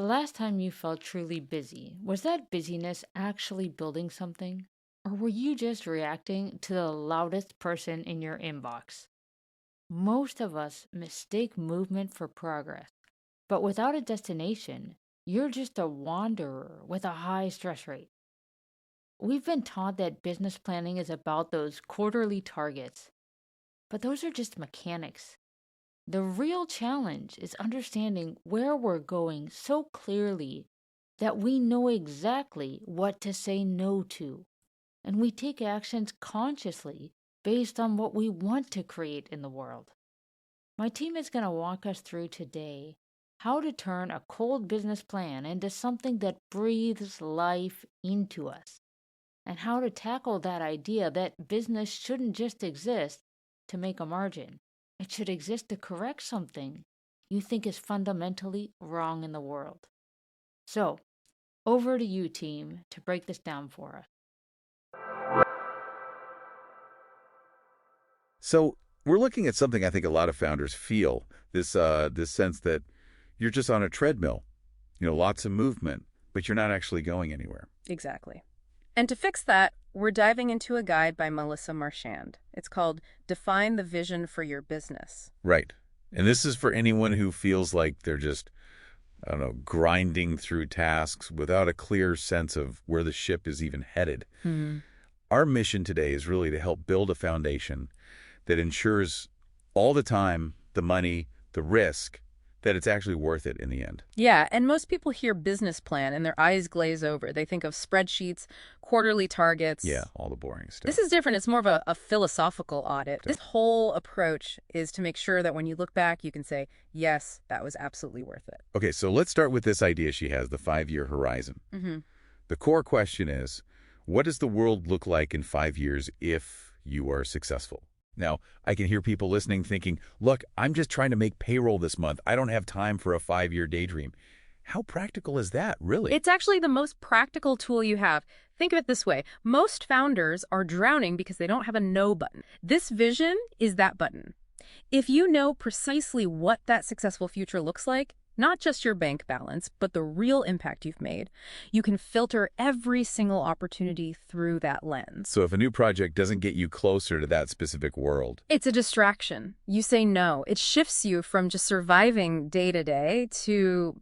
the last time you felt truly busy, was that busyness actually building something? Or were you just reacting to the loudest person in your inbox? Most of us mistake movement for progress, but without a destination, you're just a wanderer with a high stress rate. We've been taught that business planning is about those quarterly targets, but those are just mechanics. The real challenge is understanding where we're going so clearly that we know exactly what to say no to, and we take actions consciously based on what we want to create in the world. My team is going to walk us through today how to turn a cold business plan into something that breathes life into us, and how to tackle that idea that business shouldn't just exist to make a margin. It should exist to correct something you think is fundamentally wrong in the world. So, over to you, team, to break this down for us. So we're looking at something I think a lot of founders feel, this sense that you're just on a treadmill, lots of movement, but you're not actually going anywhere. Exactly. And to fix that, we're diving into a guide by Melissa Marchand. It's called Define the Vision for Your Business. Right. And this is for anyone who feels like they're just, I don't know, grinding through tasks without a clear sense of where the ship is even headed. Our mission today is really to help build a foundation that ensures all the time, the money, the risk, that it's actually worth it in the end. Yeah, and most people hear business plan and their eyes glaze over. They think of spreadsheets, quarterly targets. Yeah, all the boring stuff. This is different. It's more of a philosophical audit. This whole approach is to make sure that when you look back, you can say, yes, that was absolutely worth it. Okay, so let's start with this idea she has, the 5-year horizon. The core question is, what does the world look like in 5 years if you are successful? Now, I can hear people listening thinking, look, I'm just trying to make payroll this month. I don't have time for a 5-year daydream. How practical is that, really? It's actually the most practical tool you have. Think of it this way. Most founders are drowning because they don't have a no button. This vision is that button. If you know precisely what that successful future looks like, not just your bank balance, but the real impact you've made, you can filter every single opportunity through that lens. So if a new project doesn't get you closer to that specific world, It's a distraction. You say no. It shifts you from just surviving day to day to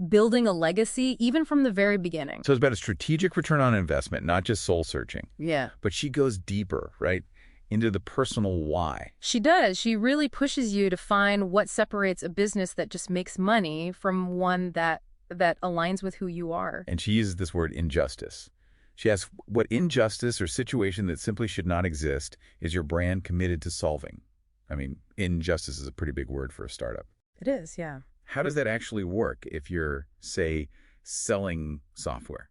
building a legacy, even from the very beginning. so it's about a strategic return on investment, not just soul searching. Yeah. But she goes deeper, right, into the personal why. She does. She really pushes you to find what separates a business that just makes money from one that aligns with who you are. And she uses this word injustice. She asks, what injustice or situation that simply should not exist is your brand committed to solving? I mean, injustice is a pretty big word for a startup. It is, yeah. How does that actually work if you're, say, selling software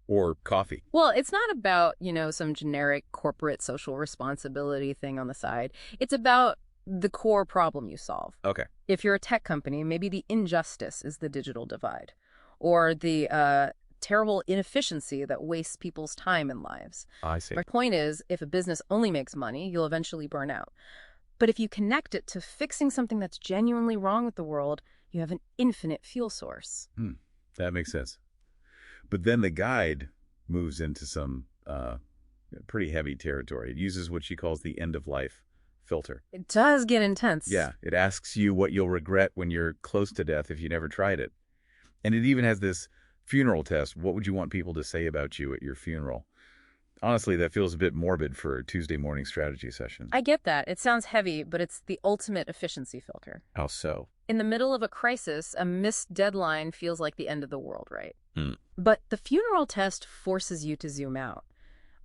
or coffee? Well, it's not about, some generic corporate social responsibility thing on the side. It's about the core problem you solve. Okay. If you're a tech company, maybe the injustice is the digital divide or the terrible inefficiency that wastes people's time and lives. I see. My point is, if a business only makes money, you'll eventually burn out. But if you connect it to fixing something that's genuinely wrong with the world, you have an infinite fuel source. That makes sense. But then the guide moves into some pretty heavy territory. It uses what she calls the end-of-life filter. It does get intense. Yeah, it asks you what you'll regret when you're close to death if you never tried it. And it even has this funeral test. What would you want people to say about you at your funeral? Honestly, that feels a bit morbid for a Tuesday morning strategy session. I get that. It sounds heavy, but it's the ultimate efficiency filter. How so? In the middle of a crisis, a missed deadline feels like the end of the world, right? Hmm. But the funeral test forces you to zoom out.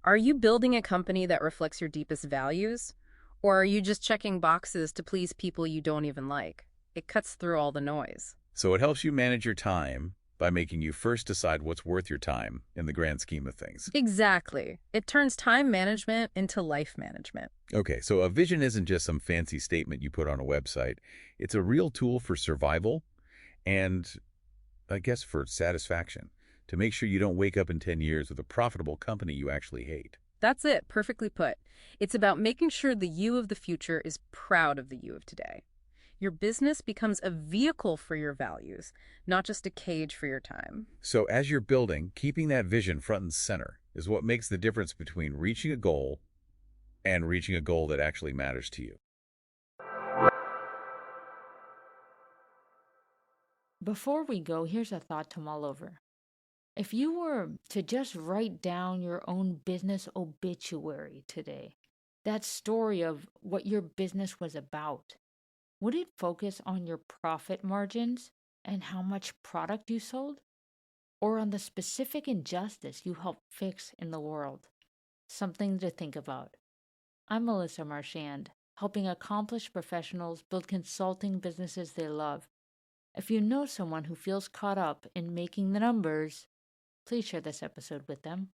Are you building a company that reflects your deepest values? Or are you just checking boxes to please people you don't even like? It cuts through all the noise. So it helps you manage your time by making you first decide what's worth your time in the grand scheme of things. Exactly. It turns time management into life management. Okay, so a vision isn't just some fancy statement you put on a website. It's a real tool for survival and, I guess, for satisfaction, to make sure you don't wake up in 10 years with a profitable company you actually hate. That's it, perfectly put. It's about making sure the you of the future is proud of the you of today. Your business becomes a vehicle for your values, not just a cage for your time. So as you're building, keeping that vision front and center is what makes the difference between reaching a goal and reaching a goal that actually matters to you. Before we go, here's a thought to mull over. If you were to just write down your own business obituary today, that story of what your business was about, would it focus on your profit margins and how much product you sold? Or on the specific injustice you helped fix in the world? Something to think about. I'm Melissa Marchand, helping accomplished professionals build consulting businesses they love. If you know someone who feels caught up in making the numbers, please share this episode with them.